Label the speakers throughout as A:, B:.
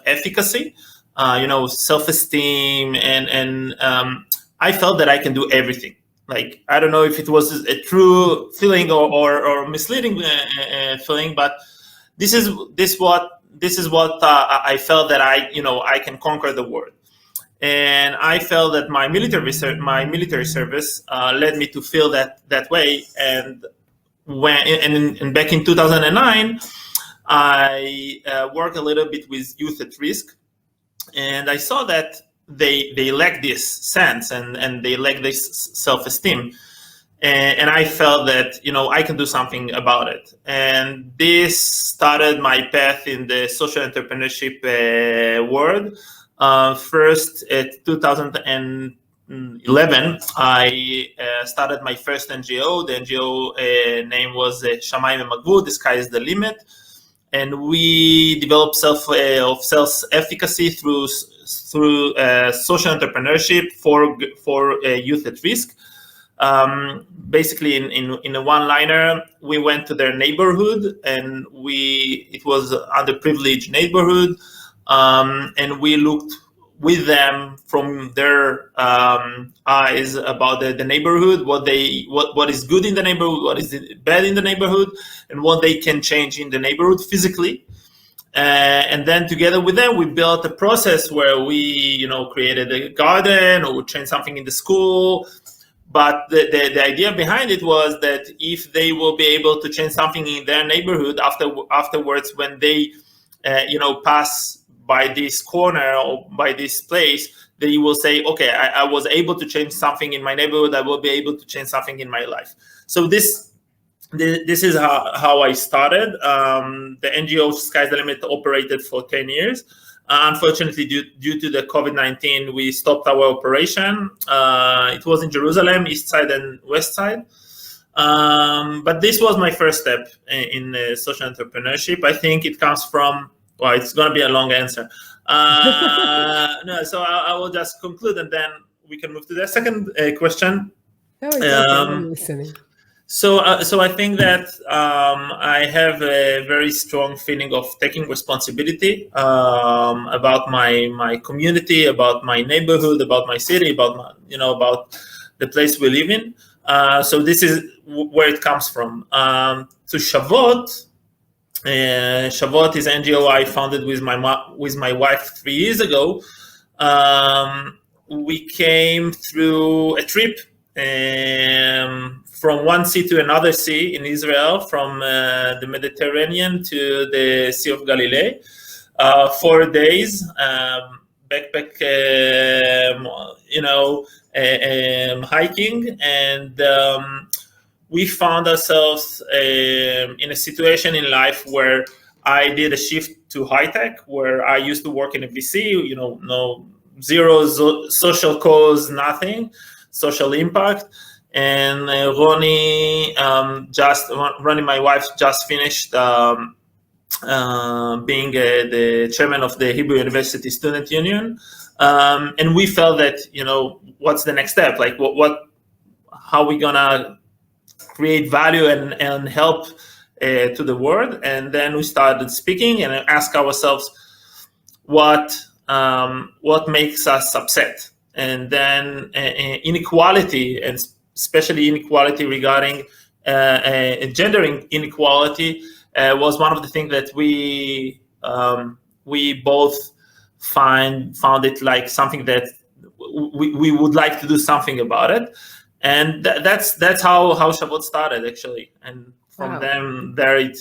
A: self-efficacy, self-esteem, and I felt that I can do everything. Like, I don't know if it was a true feeling or misleading feeling, but this is what I felt, that I can conquer the world. And I felt that my military service led me to feel that way. And back in 2009, I worked a little bit with youth at risk, and I saw that they lack this sense, and they lack this self-esteem. And I felt that, I can do something about it. And this started my path in the social entrepreneurship world. First, at 2011, I started my first NGO. The NGO name was Shamayim Magvul, the sky is the limit. And we developed self-efficacy through social entrepreneurship for youth at risk. Basically, in a one-liner, we went to their neighborhood, and it was an underprivileged neighborhood, and we looked with them from their eyes about the neighborhood, what is good in the neighborhood, what is bad in the neighborhood, and what they can change in the neighborhood physically. And then together with them, we built a process where we, created a garden, or we trained something in the school. But the idea behind it was that if they will be able to change something in their neighborhood afterwards, when they, pass by this corner or by this place, they will say, okay, I was able to change something in my neighborhood. I will be able to change something in my life. So this is how I started. The NGO Sky's the Limit operated for 10 years. Unfortunately, due to the COVID-19, we stopped our operation. It was in Jerusalem, east side and west side. But this was my first step in social entrepreneurship. I think it comes from, well, it's going to be a long answer. No, so I will just conclude, and then we can move to the second question.
B: No, it's okay. I'm listening.
A: So I think that I have a very strong feeling of taking responsibility about my community, about my neighborhood, about my city, about the place we live in. So this is where it comes from. To Shavot. Shavot is an NGO I founded with my wife 3 years ago. We came through a trip from one sea to another sea in Israel, from the Mediterranean to the Sea of Galilee. 4 days, backpack, hiking, and we found ourselves in a situation in life where I did a shift to high tech, where I used to work in a VC, no zero social cause, nothing, social impact. And Ronnie, my wife, just finished being the chairman of the Hebrew University Student Union, and we felt that what's the next step? Like how we gonna create value and help to the world? And then we started speaking and ask ourselves what makes us upset, and then inequality, and especially inequality regarding gender inequality was one of the things that we both found it like something that we would like to do something about it. And that's how Shavot started, actually. And from there it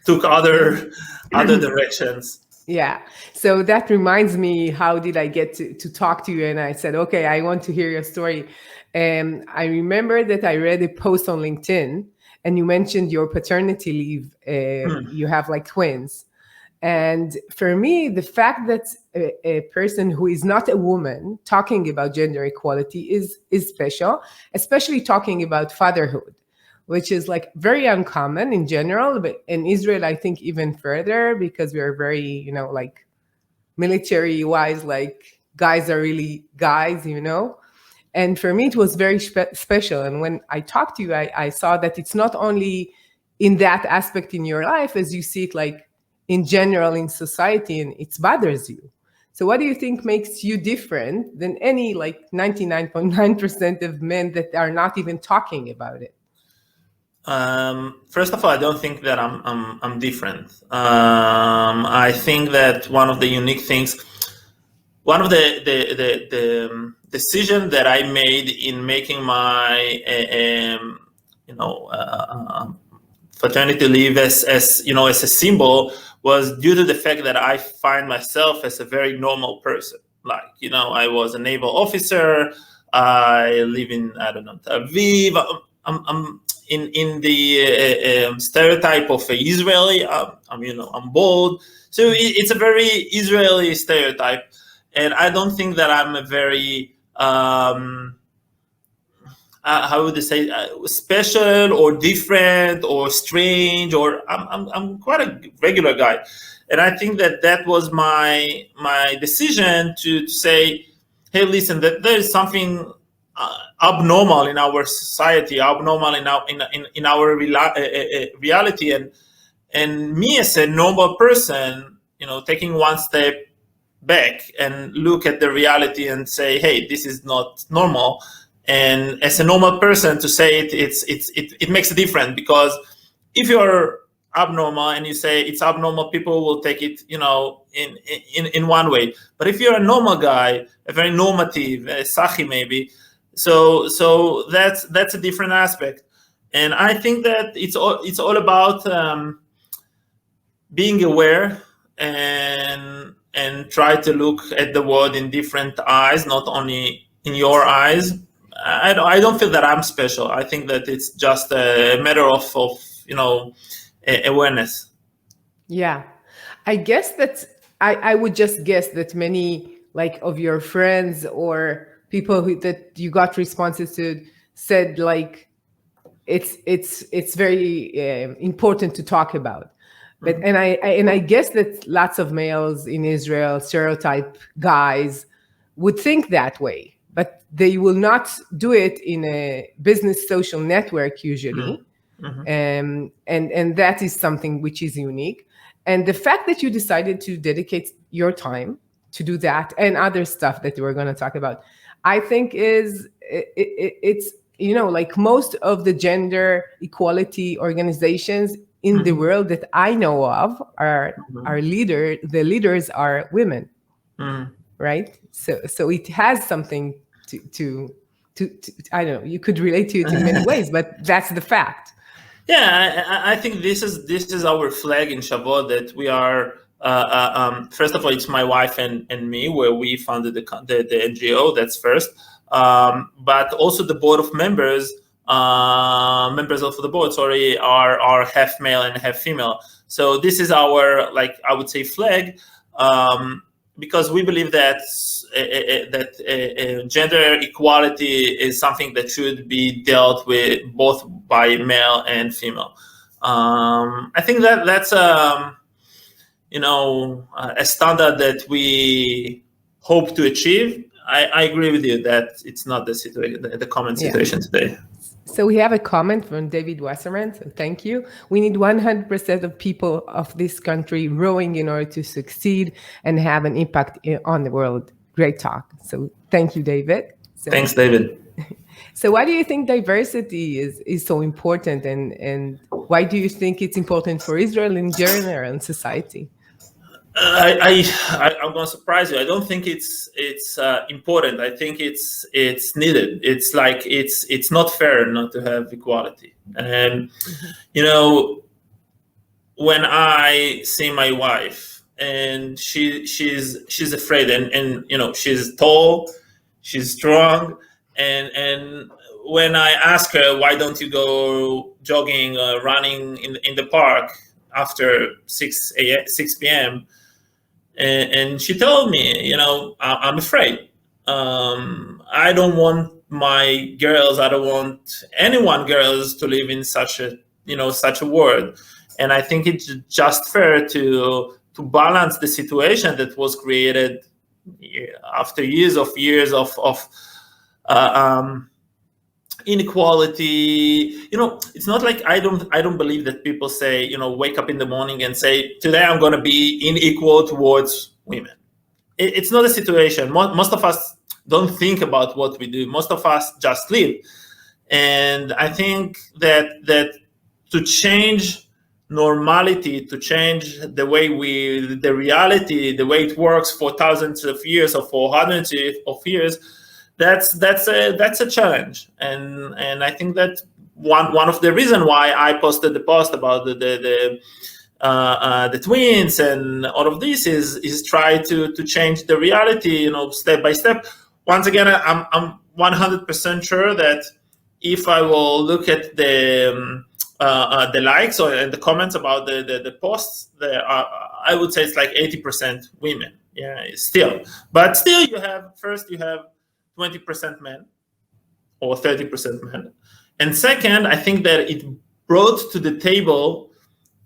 A: took other directions.
B: Yeah. So that reminds me, how did I get to talk to you? And I said, okay, I want to hear your story. And I remember that I read a post on LinkedIn, and you mentioned your paternity leave. You have like twins. And for me, the fact that a person who is not a woman talking about gender equality is special, especially talking about fatherhood, which is like very uncommon in general, but in Israel, I think even further, because we are very, like military wise, like guys are really guys, And for me, it was very special. And when I talked to you, I saw that it's not only in that aspect in your life, as you see it like in general in society, and it bothers you. So what do you think makes you different than any like 99.9% of men that are not even talking about it?
A: First of all, I don't think that I'm different. I think that one of the unique things, one of the decision that I made in making my fraternity leave as as a symbol was due to the fact that I find myself as a very normal person. Like, I was a naval officer. I live in, I don't know, Tel Aviv. I'm in the stereotype of an Israeli. I'm bold. So it's a very Israeli stereotype, and I don't think that I'm a very how would they say, special or different or strange, or I'm quite a regular guy. And I think that was my decision to say, hey, listen, that there is something abnormal in our society, abnormal in our reality, and me as a normal person, taking one step back and look at the reality and say, hey, this is not normal. And as a normal person to say it makes a difference, because if you're abnormal and you say it's abnormal, people will take it, in one way. But if you're a normal guy, a very normative, a sachi maybe, so that's a different aspect. And I think that it's all about being aware and try to look at the world in different eyes, not only in your eyes. I don't feel that I'm special. I think that it's just a matter of awareness.
B: Yeah, I guess that I would just guess that many like of your friends or people that you got responses to said like it's very important to talk about. But and I guess that lots of males in Israel, stereotype guys, would think that way, but they will not do it in a business social network usually. And that is something which is unique. And the fact that you decided to dedicate your time to do that and other stuff that we're going to talk about, I think it's like most of the gender equality organizations in the world that I know of are the leaders are women, right? So it has something to I don't know, you could relate to it in many ways, but that's the fact.
A: Yeah, I think this is our flag in Shavuot, that we are. First of all, it's my wife and me, where we founded the NGO. That's first, but also the board of members of the board, are half male and half female. So this is our, like, I would say, flag, because we believe that gender equality is something that should be dealt with both by male and female. I think that's a standard that we hope to achieve. I agree with you that it's not the situation, the common situation today.
B: So we have a comment from David Wasserman. So thank you. We need 100% of people of this country rowing in order to succeed and have an impact on the world. Great talk. So thank you, David.
A: Thanks, David.
B: So why do you think diversity is so important, and why do you think it's important for Israel in general and society?
A: I'm going to surprise you. I don't think it's important. I think it's needed. It's like it's not fair not to have equality. And when I see my wife and she's afraid, and she's tall, she's strong, and when I ask her, why don't you go jogging, running in the park after 6 p.m. And she told me, I'm afraid. I don't want my girls, I don't want girls to live in such a world. And I think it's just fair to balance the situation that was created after years of inequality. It's not like I don't believe that people say, wake up in the morning and say, today I'm going to be unequal towards women. It's not a situation. Most of us don't think about what we do. Most of us just live. And I think that to change normality, to change the way the reality, the way it works for thousands of years or for hundreds of years, that's a challenge. And I think that one of the reasons why I posted the post about the twins and all of this is try to change the reality, step by step. Once again, I'm 100% sure that if I will look at the likes or the comments about the posts, I would say it's like 80% women. Yeah, but still you have 20% men or 30% men, and second, I think that it brought to the table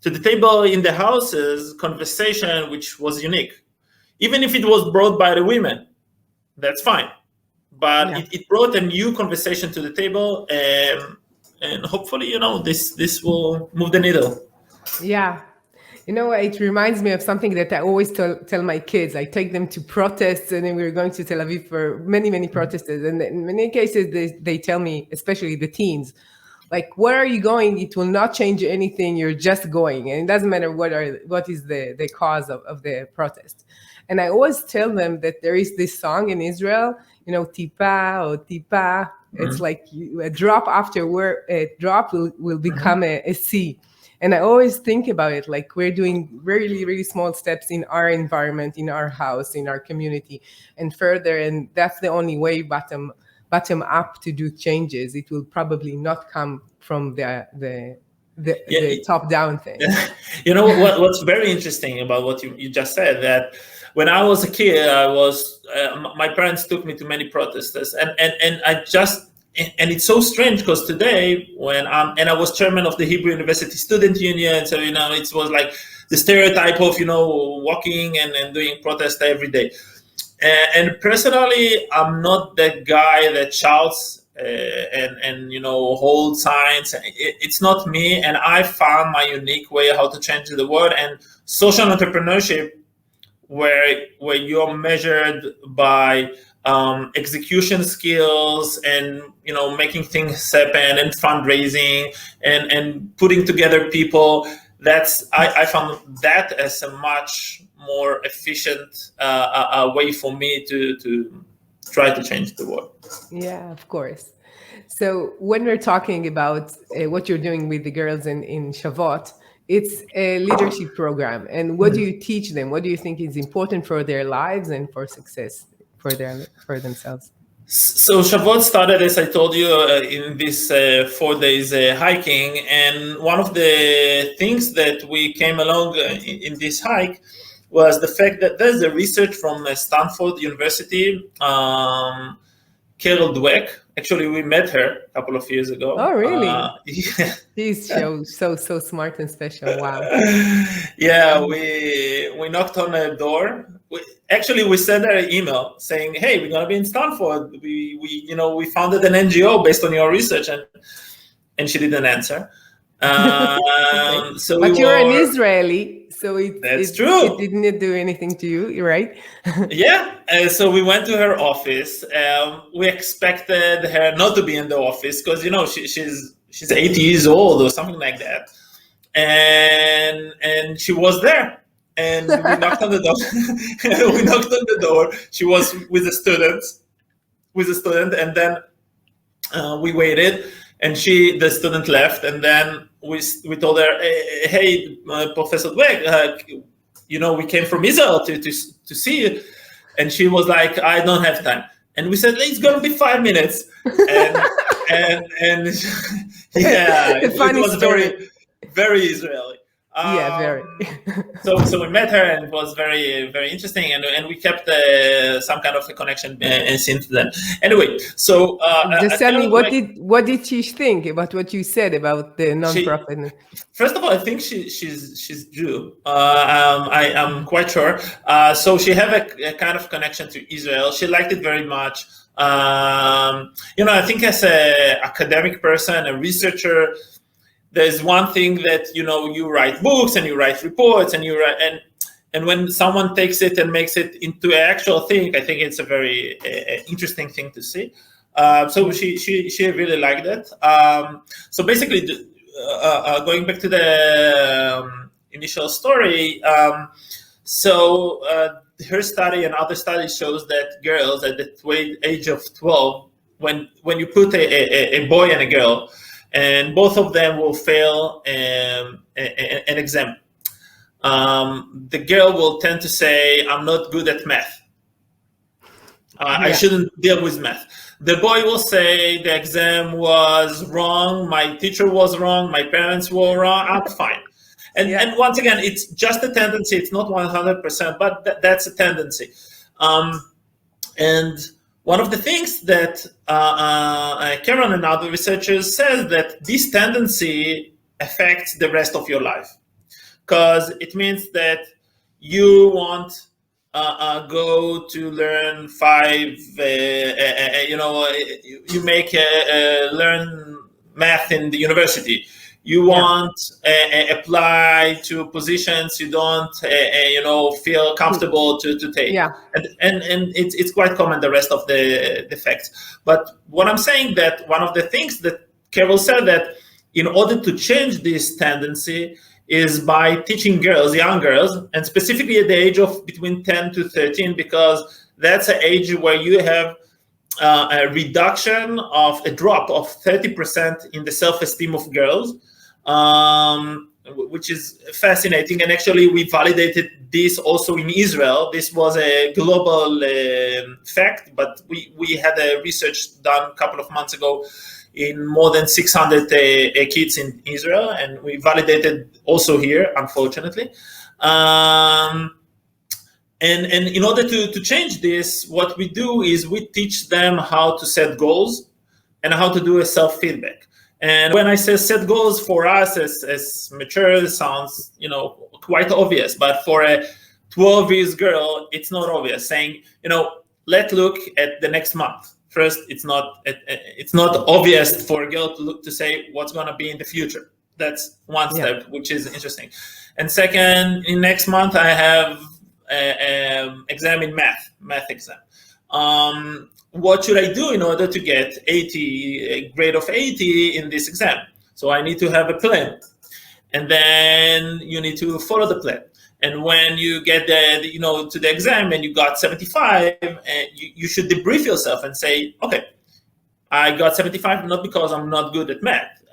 A: in the houses conversation which was unique. Even if it was brought by the women, that's fine. But it brought a new conversation to the table, and hopefully, this will move the needle.
B: Yeah. It reminds me of something that I always tell my kids. I take them to protests, and then we were going to Tel Aviv for many, many protests. And in many cases, they tell me, especially the teens, like, where are you going? It will not change anything. You're just going. And it doesn't matter what is the cause of the protest. And I always tell them that there is this song in Israel, tipa or tipa. It's like a drop after where a drop will become a sea. And I always think about it like we're doing really, really small steps in our environment, in our house, in our community, and further. And that's the only way bottom up to do changes. It will probably not come from the top down thing.
A: What's very interesting about what you just said, that when I was a kid, my parents took me to many protests, and it's so strange because today I was chairman of the Hebrew University Student Union, so it was like the stereotype of walking and doing protest every day. And personally, I'm not that guy that shouts and hold signs. It's not me, and I found my unique way how to change the world. And social entrepreneurship, where you're measured by execution skills and making things happen and fundraising and putting together people. I found that as a much more efficient way for me to try to change the world.
B: Yeah, of course. So when we're talking about what you're doing with the girls in Shavuot, it's a leadership program. And what do you teach them? What do you think is important for their lives and for success for themselves?
A: So Shavuot started, as I told you, in this 4 days hiking. And one of the things that we came along in this hike was the fact that there's a research from Stanford University, Carol Dweck. Actually, we met her a couple of years ago.
B: Oh, really?
A: Yeah.
B: She's so smart and special. Wow.
A: Yeah, we knocked on her door. We sent her an email saying, "Hey, we're gonna be in Stanford. We founded an NGO based on your research," and she didn't answer.
B: Okay.
A: So
B: but you're an Israeli, so
A: that's true.
B: It didn't do anything to you, right?
A: Yeah. So we went to her office. We expected her not to be in the office because she's 80 years old or something like that, and she was there. And we knocked on the door. She was with a student, and then we waited, and the student left, and then we told her, "Hey, Professor Dweck, we came from Israel to see you," and she was like, "I don't have time." And we said, "It's gonna be 5 minutes," and yeah, it was very, very Israeli.
B: Yeah, very.
A: So we met her, and it was very, very interesting, and we kept some kind of a connection since then. Anyway, so
B: just tell me, what did she think about what you said about the nonprofit?
A: First of all, I think she's Jew. I am quite sure. So she have a kind of connection to Israel. She liked it very much. I think as a academic person, a researcher, there's one thing that you write books and you write reports and and when someone takes it and makes it into an actual thing, I think it's a very interesting thing to see. So she really liked it. So basically, going back to the initial story, so her study and other studies shows that girls at the age of 12, when you put a boy and a girl, and both of them will fail an exam, the girl will tend to say, I'm not good at math. I shouldn't deal with math. The boy will say, the exam was wrong, my teacher was wrong, my parents were wrong, I'm fine. And once again, it's just a tendency. It's not 100%, but that's a tendency. And one of the things that Karen and other researchers says that this tendency affects the rest of your life, because it means that you want go to learn you make learn math in the university. You want apply to positions you don't feel comfortable to take. And it's quite common, the rest of the facts. But what I'm saying, that one of the things that Carol said, that in order to change this tendency is by teaching girls, young girls, and specifically at the age of between 10 to 13, because that's an age where you have a reduction of a drop of 30% in the self-esteem of girls, which is fascinating. And actually, we validated this also in Israel. This was a global fact, but we had a research done a couple of months ago in more than 600 kids in Israel, and we validated also here, unfortunately. And in order to change this, what we do is we teach them how to set goals and how to do a self-feedback. And when I say set goals, for us as mature, sounds quite obvious, but for a 12-year girl, it's not obvious. Saying, let's look at the next month. First, it's not obvious for a girl to say what's going to be in the future. That's one step, which is interesting. And second, in next month, I have an exam in math exam. What should I do in order to get a grade of 80 in this exam? So I need to have a plan. And then you need to follow the plan. And when you get to the exam and you got 75, you should debrief yourself and say, okay, I got 75 not because I'm not good at math.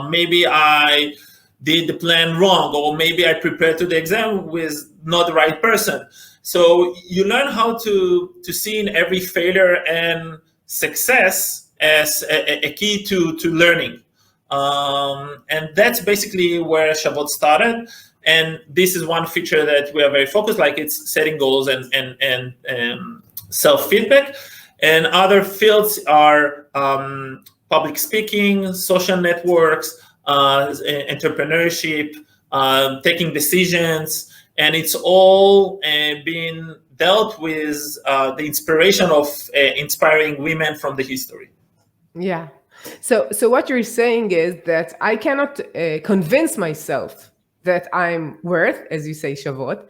A: Maybe I did the plan wrong, or maybe I prepared to the exam with not the right person. So you learn how to see in every failure and success as a key to learning. And that's basically where Shavot started. And this is one feature that we are very focused, like it's setting goals and self-feedback. And other fields are public speaking, social networks, entrepreneurship, taking decisions, and it's all being dealt with the inspiration of inspiring women from the history.
B: Yeah. So what you're saying is that I cannot convince myself that I'm worth, as you say, Shavot.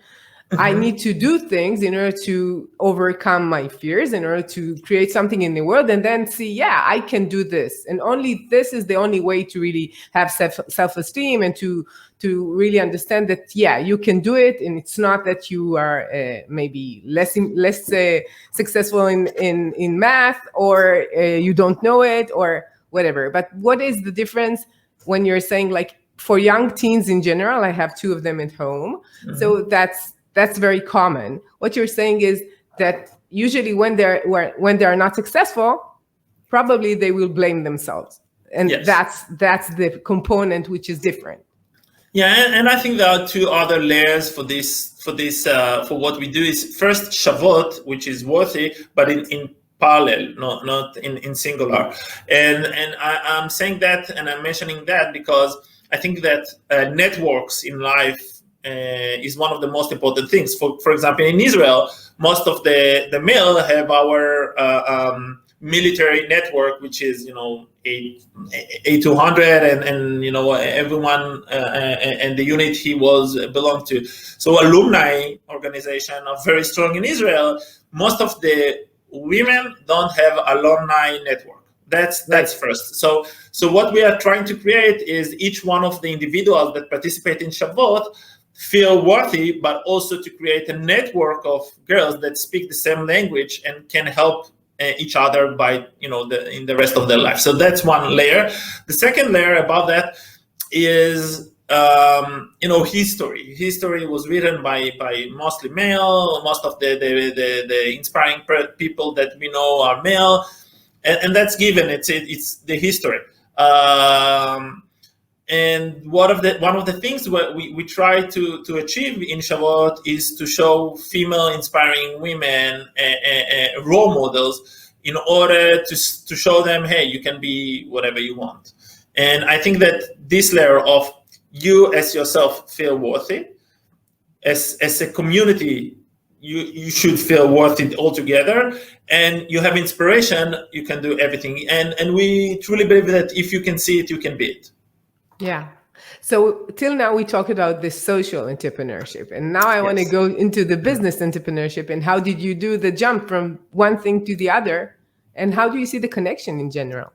B: I need to do things in order to overcome my fears, in order to create something in the world, and then see, I can do this. And only this is the only way to really have self-esteem and to really understand that, you can do it. And it's not that you are maybe less successful in math, or you don't know it, or whatever. But what is the difference when you're saying, like, for young teens in general? I have 2 of them at home. So that's very common. What you're saying is that usually when they're not successful, probably they will blame themselves, and that's the component which is different.
A: Yeah, and I think there are two other layers for this. For what we do is first Shavuot, which is worthy, but in parallel, not in singular. And I'm saying that, and I'm mentioning that because I think that networks in life is one of the most important things. For example, in Israel, most of the male have our military network, which is A200 and everyone and the unit he was belonged to. So alumni organization are very strong in Israel. Most of the women don't have alumni network. That's first. So what we are trying to create is each one of the individuals that participate in Shavuot feel worthy, but also to create a network of girls that speak the same language and can help each other by in the rest of their life. So that's one layer. The second layer above that is history. History was written by mostly male. Most of the inspiring people that we know are male, and that's given. It's the history. And one of the things we try to achieve in Shavuot is to show female inspiring women role models in order to show them, hey, you can be whatever you want. And I think that this layer of you as yourself feel worthy, as a community, you should feel worthy altogether, and you have inspiration, you can do everything. And we truly believe that if you can see it, you can be it.
B: Yeah. So till now we talked about the social entrepreneurship, and now I want to go into the business entrepreneurship. And how did you do the jump from one thing to the other? And how do you see the connection in general?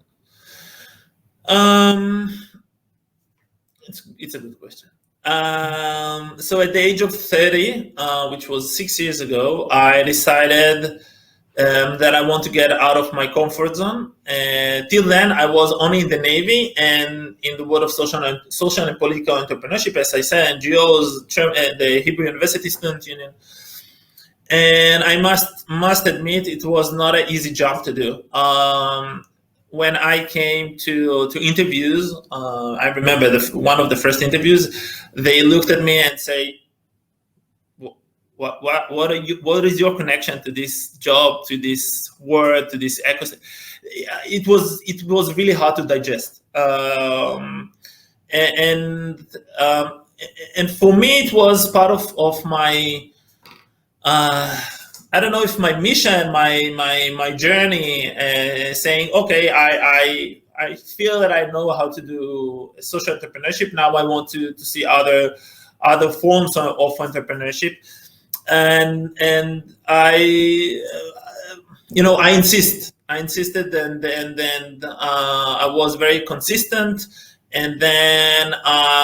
A: It's a good question. So at the age of 30, which was 6 years ago, I decided that I want to get out of my comfort zone. Till then, I was only in the Navy and in the world of social and political entrepreneurship, as I said, NGOs, the Hebrew University Student Union. And I must admit, it was not an easy job to do. When I came to interviews, I remember one of the first interviews, they looked at me and say, what is your connection to this job, to this word, to this ecosystem? It was really hard to digest. And for me, it was part of my I don't know if my mission, my journey, saying, okay, I feel that I know how to do social entrepreneurship. Now I want to see other forms of entrepreneurship, and I insisted, and then I was very consistent. And then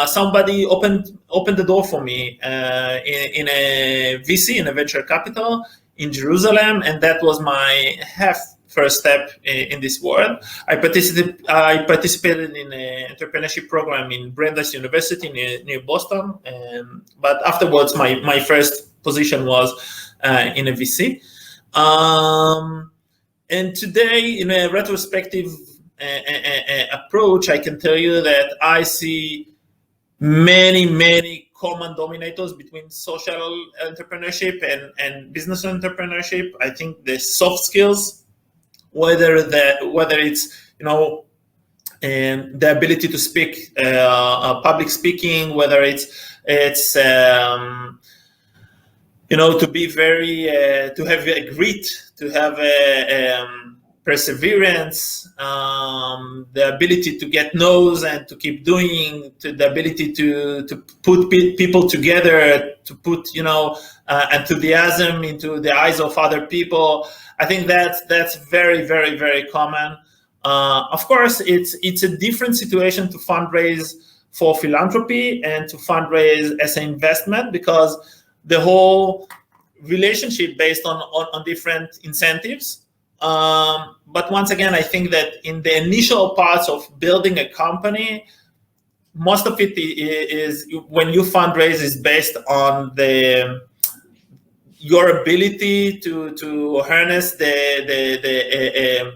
A: somebody opened the door for me in a VC, in a venture capital in Jerusalem, and that was my first step in this world. I participated in an entrepreneurship program in Brandeis University near Boston, but afterwards my first position was in a VC. And today, in a retrospective approach, I can tell you that I see many common dominators between social entrepreneurship and business entrepreneurship. I think the soft skills, whether it's the ability to speak, public speaking, whether it's to be very to have a grit, to have a perseverance, the ability to get no's and to keep doing, the ability to put people together, to put enthusiasm into the eyes of other people. I think that's very common. Of course, it's a different situation to fundraise for philanthropy and to fundraise as an investment, because the whole relationship based on different incentives. But once again, I think that in the initial parts of building a company, most of it is when you fundraise is based on your ability to harness the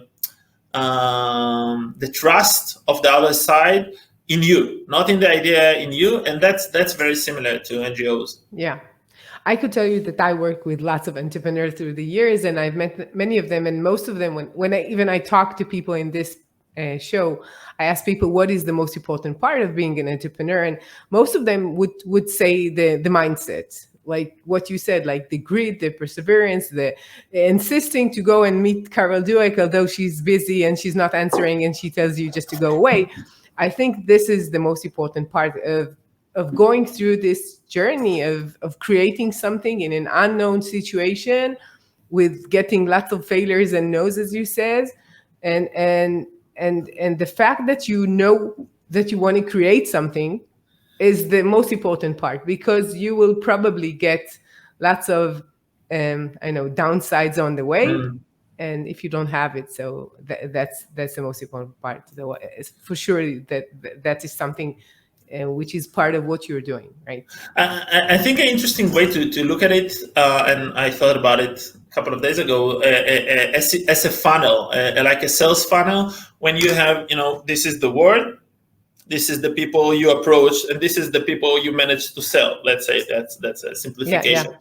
A: trust of the other side, in you, not in the idea, in you. And that's very similar to NGOs.
B: Yeah. I could tell you that I work with lots of entrepreneurs through the years, and I've met many of them, and most of them, when I talk to people in this show, I ask people what is the most important part of being an entrepreneur, and most of them would say the mindset, like what you said, like the grit, the perseverance, the insisting to go and meet Carol Dweck, although she's busy and she's not answering, and she tells you just to go away. I think this is the most important part of going through this journey of creating something in an unknown situation, with getting lots of failures and no's, as you said, and the fact that you know that you want to create something is the most important part, because you will probably get lots of downsides on the way. And if you don't have it, so that's the most important part. So for sure that is something which is part of what you're doing, right?
A: I think an interesting way to look at it, and I thought about it a couple of days ago, as a funnel, like a sales funnel. When you have, this is the word, this is the people you approach, and this is the people you manage to sell. Let's say that's a simplification. Yeah.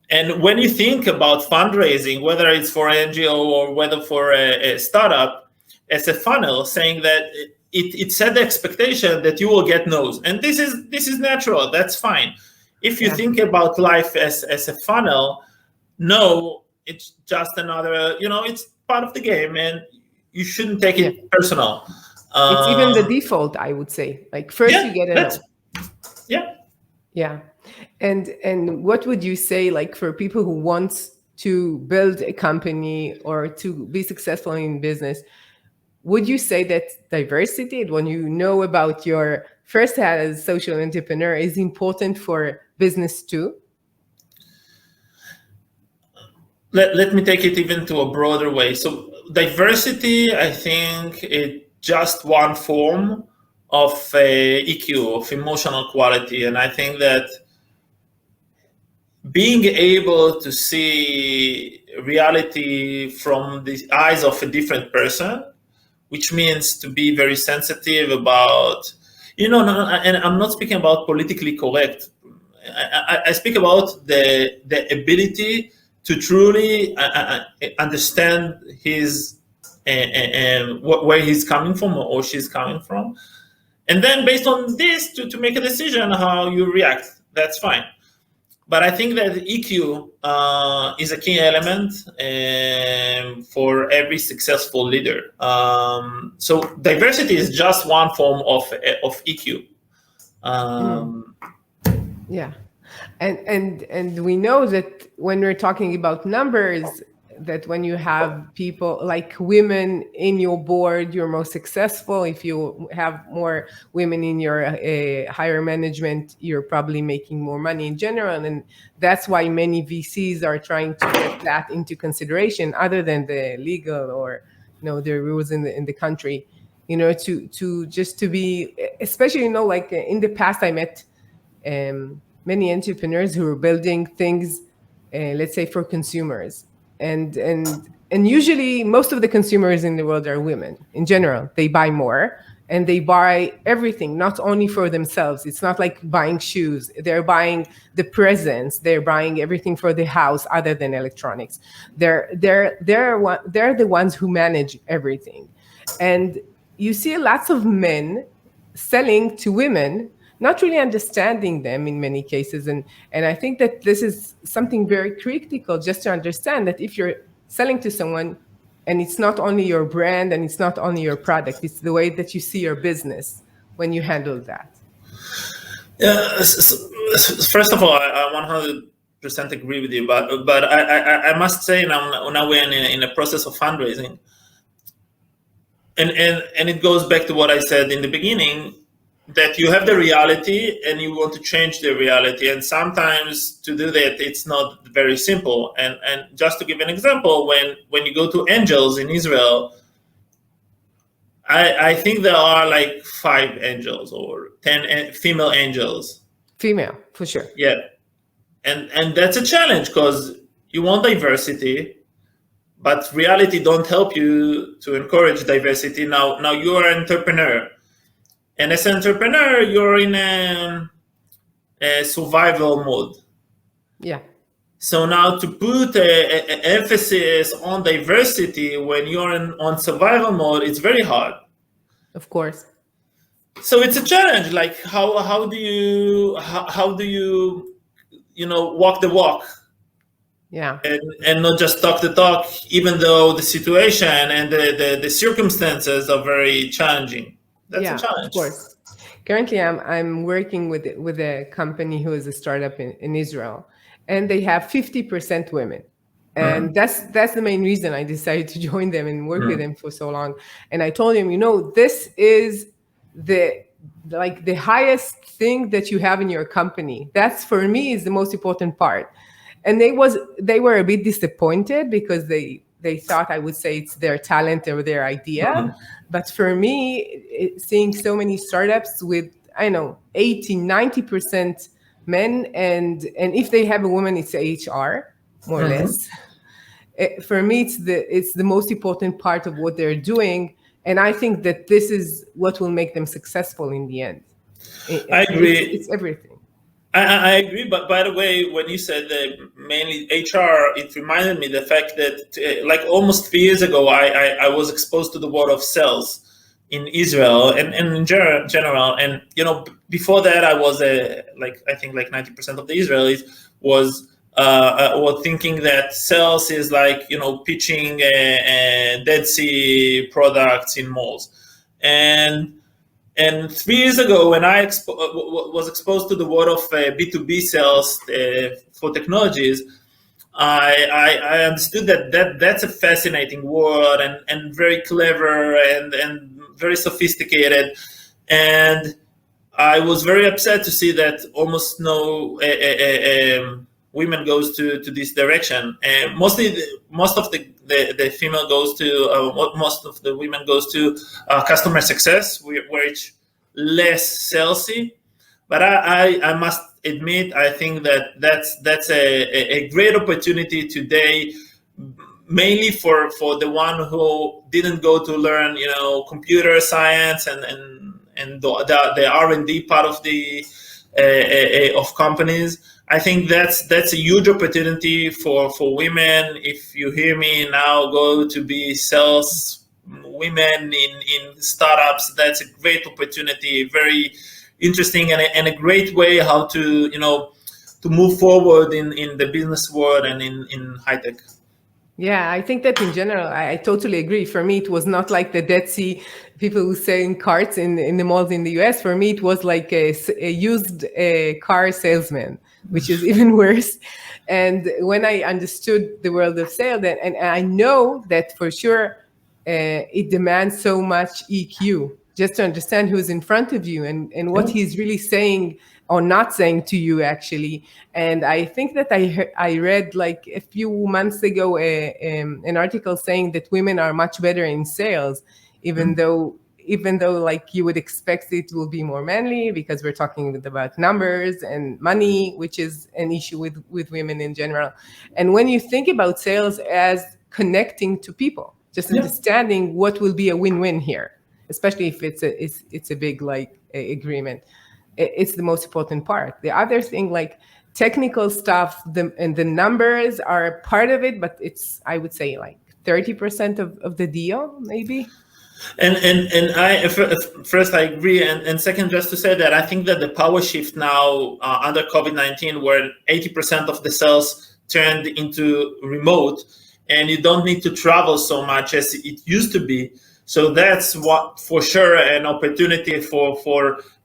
A: And when you think about fundraising, whether it's for an NGO or whether for a startup, as a funnel, saying that it set the expectation that you will get no's, and this is natural. That's fine. If you think about life as a funnel, no, it's just another. It's part of the game, and you shouldn't take it personal.
B: It's even the default, I would say. Like first you get a no. Yeah. And what would you say, like, for people who want to build a company or to be successful in business? Would you say that diversity, when you know about your first hat as a social entrepreneur, is important for business too?
A: Let me take it even to a broader way. So diversity, I think, is just one form of EQ, of emotional quality. And I think that being able to see reality from the eyes of a different person, which means to be very sensitive about, and I'm not speaking about politically correct. I speak about the ability to truly understand his where he's coming from or she's coming from, and then based on this to make a decision how you react. That's fine. But I think that EQ is a key element for every successful leader. So diversity is just one form of EQ.
B: Yeah, and we know that when we're talking about numbers, that when you have people like women in your board, you're more successful. If you have more women in your higher management, you're probably making more money in general. And that's why many VCs are trying to get that into consideration, other than the legal or the rules in the country, to just to be, especially, like in the past, I met many entrepreneurs who were building things, let's say, for consumers. And usually most of the consumers in the world are women in general. They buy more, and they buy everything, not only for themselves. It's not like buying shoes. They're buying the presents. They're buying everything for the house other than electronics. They're the ones who manage everything. And you see lots of men selling to women, not really understanding them in many cases. And I think that this is something very critical, just to understand that if you're selling to someone, and it's not only your brand and it's not only your product, it's the way that you see your business when you handle that.
A: Yeah, first of all, I 100% agree with you, but I must say now we're in a process of fundraising. And it goes back to what I said in the beginning, that you have the reality and you want to change the reality. And sometimes to do that, it's not very simple. And just to give an example, when you go to angels in Israel, I think there are like 5 angels or 10 female angels.
B: Female, for sure.
A: Yeah. And that's a challenge, because you want diversity, but reality don't help you to encourage diversity. Now you are an entrepreneur. And as an entrepreneur, you're in a survival mode.
B: Yeah.
A: So now to put an emphasis on diversity when you're on survival mode, it's very hard.
B: Of course.
A: So it's a challenge. Like how do you walk the walk?
B: Yeah.
A: And not just talk the talk, even though the situation and the circumstances are very challenging. That's a challenge.
B: Of course. Currently, I'm working with a company who is a startup in Israel, and they have 50% women. And that's the main reason I decided to join them and work with them for so long. And I told him, this is the highest thing that you have in your company. That's, for me, is the most important part. And they were a bit disappointed because they thought I would say it's their talent or their idea. But for me, seeing so many startups with, 80, 90% men, and if they have a woman, it's HR, more or less. For me, it's the most important part of what they're doing. And I think that this is what will make them successful in the end.
A: I agree.
B: It's everything.
A: I agree, but by the way, when you said mainly HR, it reminded me the fact that like almost 3 years ago, I was exposed to the world of sales in Israel and in general. And before that, I was I think 90% of the Israelis was thinking that sales is like pitching Dead Sea products in malls. And 3 years ago, when I was exposed to the world of B2B sales for technologies, I understood that's a fascinating world and very clever and very sophisticated. And I was very upset to see that almost no women goes to this direction. And most of the female goes to most of the women goes to customer success, where it's less salesy. But I must admit, I think that's a great opportunity today, mainly for the one who didn't go to learn computer science and the R&D part of the of companies. I think that's a huge opportunity for women. If you hear me now, go to be sales women in startups. That's a great opportunity, very interesting, and a great way how to to move forward in the business world and in high tech.
B: Yeah, I think that in general, I totally agree. For me, it was not like the Dead Sea people who sell in carts in the malls in the US. For me, it was like a used car salesman, which is even worse. And when I understood the world of sales, and I know that for sure it demands so much EQ just to understand who's in front of you and what he's really saying or not saying to you, actually. And I think that I read like a few months ago an article saying that women are much better in sales, even though like you would expect it will be more manly, because we're talking about numbers and money, which is an issue with women in general. And when you think about sales as connecting to people, just understanding what will be a win-win here, especially if it's a big agreement, it's the most important part. The other thing, like technical stuff, and the numbers are part of it, but it's, I would say, like 30% of the deal, maybe.
A: And I first I agree, and second, just to say that I think that the power shift now under COVID-19, where 80% of the sales turned into remote, and you don't need to travel so much as it used to be. So that's what for sure an opportunity for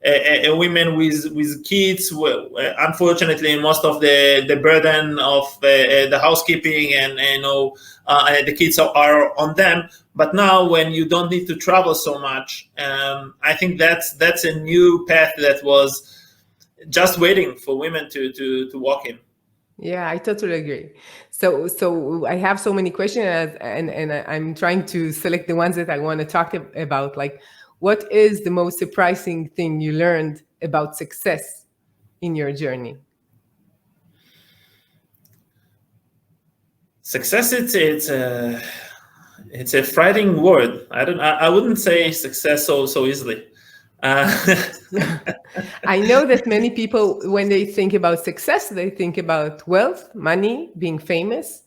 A: women with kids. Unfortunately, most of the burden of the housekeeping and the kids are on them. But now, when you don't need to travel so much, I think that's a new path that was just waiting for women to walk in.
B: Yeah, I totally agree. So I have so many questions, and I'm trying to select the ones that I want to talk about. Like, what is the most surprising thing you learned about success in your journey?
A: Success, it's a frightening word. I wouldn't say success so easily.
B: I know that many people, when they think about success, they think about wealth, money, being famous.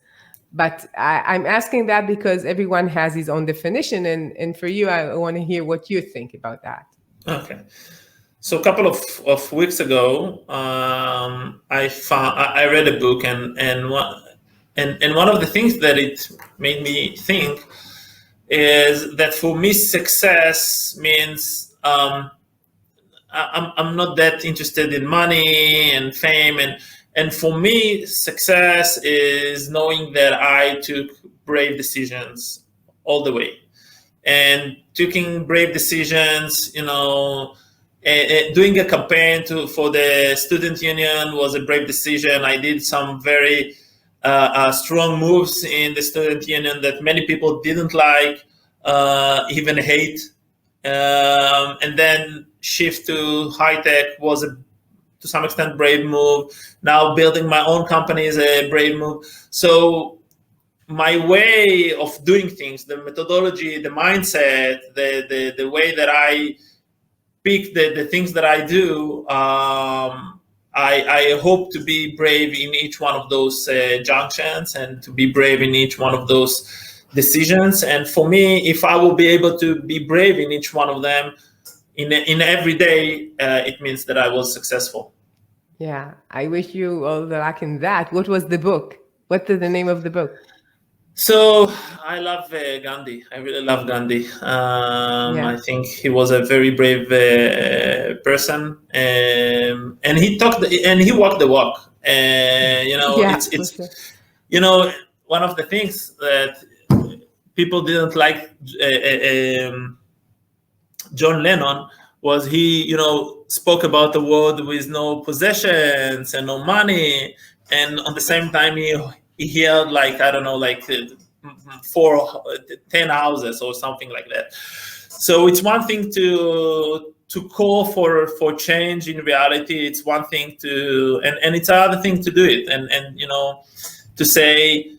B: But I'm asking that because everyone has his own definition. And for you, I want to hear what you think about that.
A: Okay. So a couple of weeks ago, I read a book, and one of the things that it made me think is that for me success means I'm not that interested in money and fame, and for me success is knowing that I took brave decisions all the way, and taking brave decisions, doing a campaign for the student union was a brave decision. I did some very strong moves in the student union that many people didn't like, even hate. And then shift to high tech was to some extent brave move. Now building my own company is a brave move. So my way of doing things, the methodology, the mindset, the way that I pick the things that I do, I hope to be brave in each one of those junctions, and to be brave in each one of those decisions. And for me, if I will be able to be brave in each one of them in every day, it means that I was successful.
B: Yeah, I wish you all the luck in that. What was the book? What is the name of the book?
A: So I love Gandhi. I really love Gandhi. I think he was a very brave person, and he walked the walk. It's one of the things that people didn't like. John Lennon was he spoke about the world with no possessions and no money, and on the same time he held like 10 houses or something like that. So it's one thing to call for change in reality. It's one thing and it's another thing to do it, and to say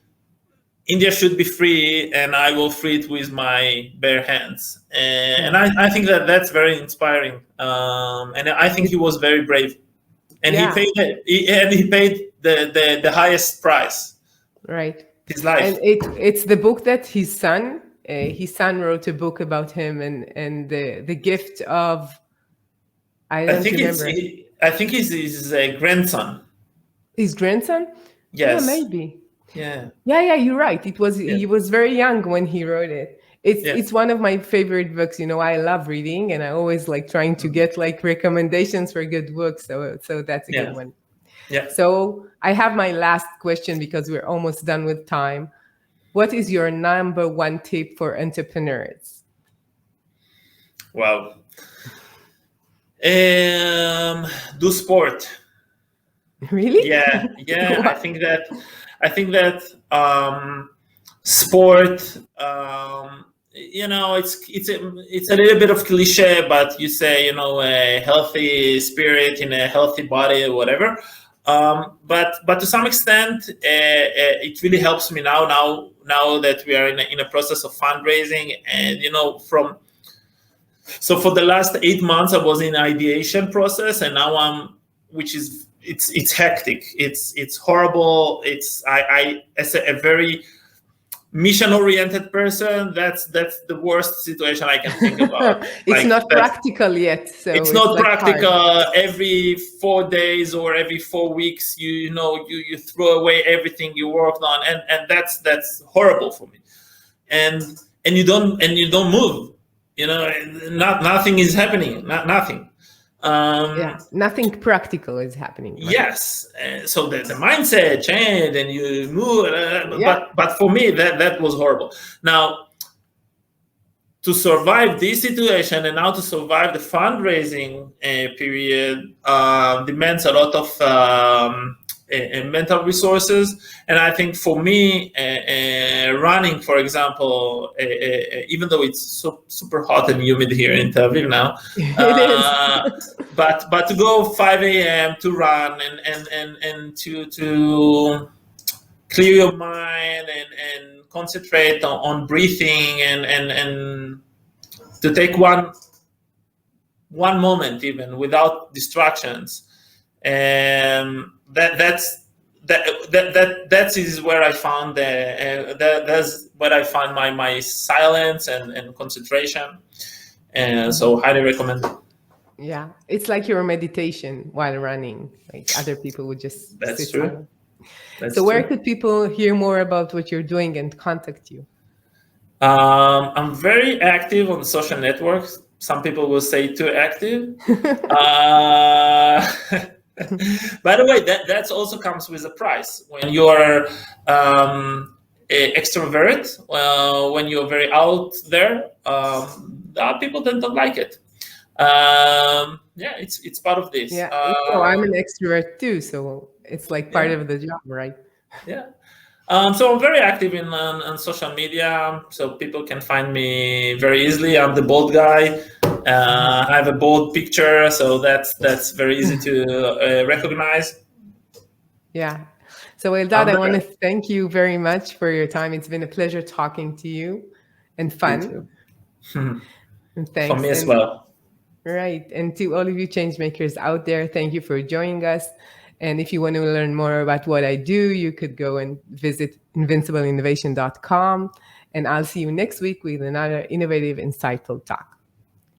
A: India should be free, and I will free it with my bare hands. And I think that's very inspiring. And I think he was very brave, and he paid the highest price.
B: Right.
A: His life.
B: And it's the book that his son wrote a book about him, and the gift of I think
A: his grandson.
B: His grandson?
A: Yes.
B: Yeah, maybe.
A: Yeah.
B: Yeah, you're right. He was very young when he wrote it. It's one of my favorite books. I love reading, and I always like trying to get like recommendations for good books. So that's a good one.
A: Yeah.
B: So I have my last question because we're almost done with time. What is your number one tip for entrepreneurs?
A: Wow. Do sport.
B: Really?
A: Yeah. I think that sport. It's a little bit of cliche, but you say a healthy spirit in a healthy body or whatever. But to some extent, it really helps me now that we are in a process of fundraising, and so for the last 8 months I was in ideation process, and now it's hectic. It's horrible. I as a very mission-oriented person, that's the worst situation I can think about.
B: It's not practical yet. So
A: it's not practical. Hard. Every 4 days or every 4 weeks, you throw away everything you worked on, and that's horrible for me. And you don't move. Nothing is happening. Nothing.
B: Nothing practical is happening.
A: Right? Yes, so the mindset changed, and you move. But for me, that was horrible. Now, to survive this situation, and now to survive the fundraising period, demands a lot of mental resources. And I think for me, running, for example, even though it's super hot and humid here in Tel Aviv now, but to go 5 a.m. to run and to clear your mind and concentrate on breathing and to take one one moment, even without distractions. And that is where I found that's where I find my silence and concentration. And so highly recommend it.
B: Yeah, it's like your meditation while running. Like other people would just
A: That's
B: sit
A: true.
B: silent.
A: That's
B: So where
A: true.
B: could people hear more about what you're doing and contact you?
A: I'm very active on social networks. Some people will say too active. By the way, that also comes with a price. When you are extrovert, when you're very out there, there are people that don't like it. Yeah, it's part of this.
B: Yeah, so I'm an extrovert too, so it's like part of the job, right?
A: Yeah. So I'm very active on social media, so people can find me very easily. I'm the bald guy. I have a bold picture, so that's very easy to recognize.
B: Yeah. So Eldad, I want to thank you very much for your time. It's been a pleasure talking to you and fun. And thanks.
A: For me as well.
B: Right. And to all of you change makers out there, thank you for joining us. And if you want to learn more about what I do, you could go and visit invincibleinnovation.com. And I'll see you next week with another innovative, insightful talk.